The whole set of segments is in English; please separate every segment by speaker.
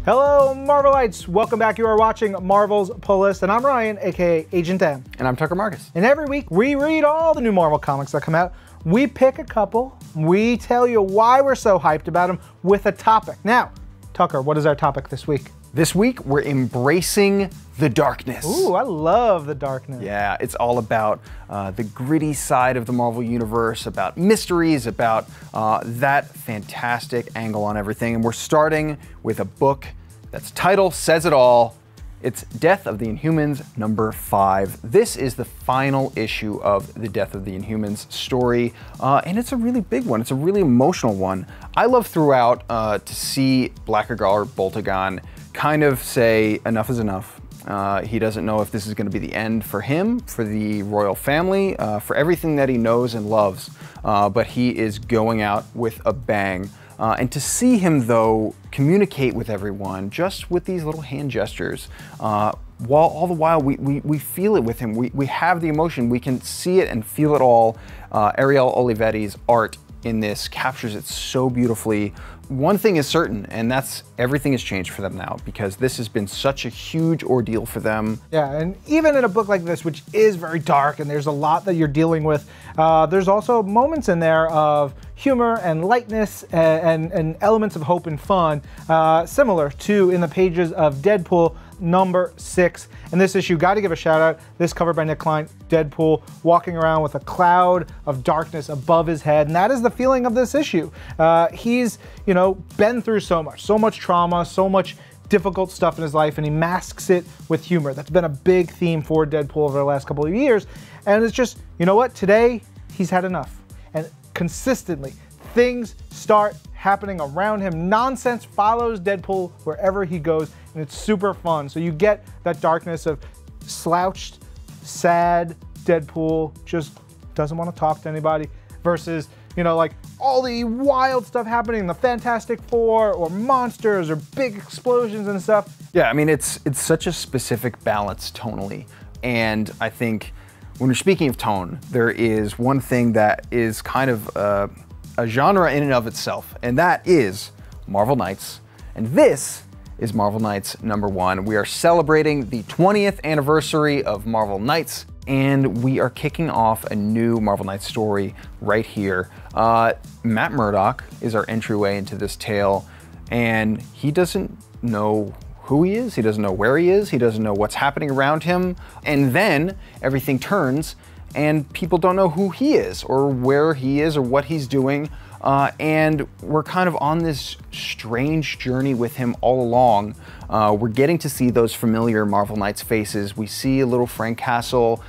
Speaker 1: Hello, Marvelites! Welcome back. You are watching Marvel's Pull List, and I'm Ryan, aka Agent M.
Speaker 2: And I'm Tucker Marcus.
Speaker 1: And every week, we read all the new Marvel comics that come out. We pick a couple, we tell you why we're so hyped about them with a topic. Now, Tucker, what is our topic this week?
Speaker 2: This week, we're embracing the darkness.
Speaker 1: Ooh, I love the darkness.
Speaker 2: Yeah, it's all about the gritty side of the Marvel Universe, about mysteries, about that fantastic angle on everything. And we're starting with a book that's title says it all. It's Death of the Inhumans #5. This is the final issue of the Death of the Inhumans story, and it's a really big one. It's a really emotional one. I love throughout to see Blackguard Boltagon kind of say enough is enough. He doesn't know if this is going to be the end for him, for the royal family, for everything that he knows and loves, but he is going out with a bang. And to see him, though, communicate with everyone just with these little hand gestures, while all the while we feel it with him. We have the emotion. We can see it and feel it all. Ariel Olivetti's art in this captures it so beautifully. One thing is certain, and that's everything has changed for them now, because this has been such a huge ordeal for them.
Speaker 1: Yeah, and even in a book like this, which is very dark and there's a lot that you're dealing with, there's also moments in there of humor and lightness and elements of hope and fun, similar to in the pages of Deadpool #6. And this issue, got to give a shout out, this cover by Nick Klein, Deadpool walking around with a cloud of darkness above his head, and that is the feeling of this issue. He's, you know, been through so much trauma, so much difficult stuff in his life, and he masks it with humor. That's been a big theme for Deadpool over the last couple of years, and it's just, you know what, today he's had enough. And consistently, things start happening around him. Nonsense follows Deadpool wherever he goes, and it's super fun. So you get that darkness of slouched, sad Deadpool, just doesn't want to talk to anybody, versus, you know, like all the wild stuff happening, the Fantastic Four, or monsters, or big explosions and stuff.
Speaker 2: Yeah, I mean, it's such a specific balance tonally, and I think when you're speaking of tone, there is one thing that is kind of a genre in and of itself, and that is Marvel Knights. And this is Marvel Knights #1. We are celebrating the 20th anniversary of Marvel Knights, and we are kicking off a new Marvel Knights story right here. Matt Murdock is our entryway into this tale, and he doesn't know who he is, he doesn't know where he is, he doesn't know what's happening around him, and then everything turns and people don't know who he is or where he is or what he's doing, and we're kind of on this strange journey with him all along. We're getting to see those familiar Marvel Knights faces. We see a little Frank Castle,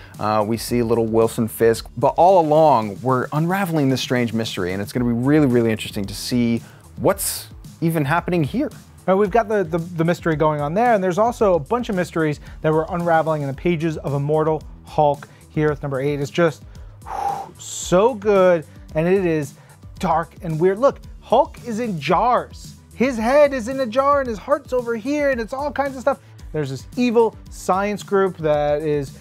Speaker 2: we see a little Wilson Fisk, but all along we're unraveling this strange mystery, and it's going to be really, really interesting to see what's even happening here.
Speaker 1: We've got the mystery going on there, and there's also a bunch of mysteries that we're unraveling in the pages of Immortal Hulk here with #8. It's just so good, and it is dark and weird. Look, Hulk is in jars. His head is in a jar, and his heart's over here, and it's all kinds of stuff. There's this evil science group that is,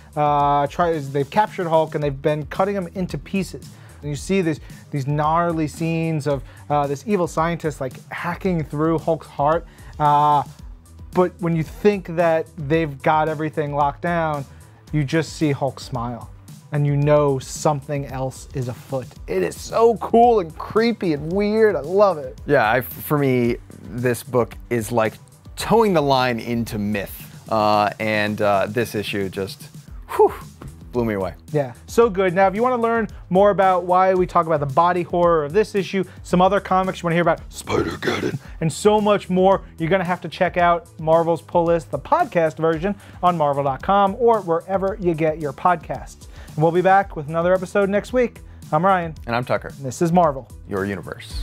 Speaker 1: they've captured Hulk, and they've been cutting him into pieces. And you see these gnarly scenes of this evil scientist like hacking through Hulk's heart. But when you think that they've got everything locked down, you just see Hulk smile, and you know something else is afoot. It is so cool and creepy and weird. I love it.
Speaker 2: Yeah, for me, this book is like towing the line into myth, and this issue just, whew, blew me away.
Speaker 1: Yeah, so good. Now, if you want to learn more about why we talk about the body horror of this issue, some other comics, you want to hear about Spider-Geddon, and so much more, you're going to have to check out Marvel's Pull List, the podcast version, on Marvel.com or wherever you get your podcasts. And we'll be back with another episode next week. I'm Ryan.
Speaker 2: And I'm Tucker.
Speaker 1: And this is Marvel,
Speaker 2: your universe.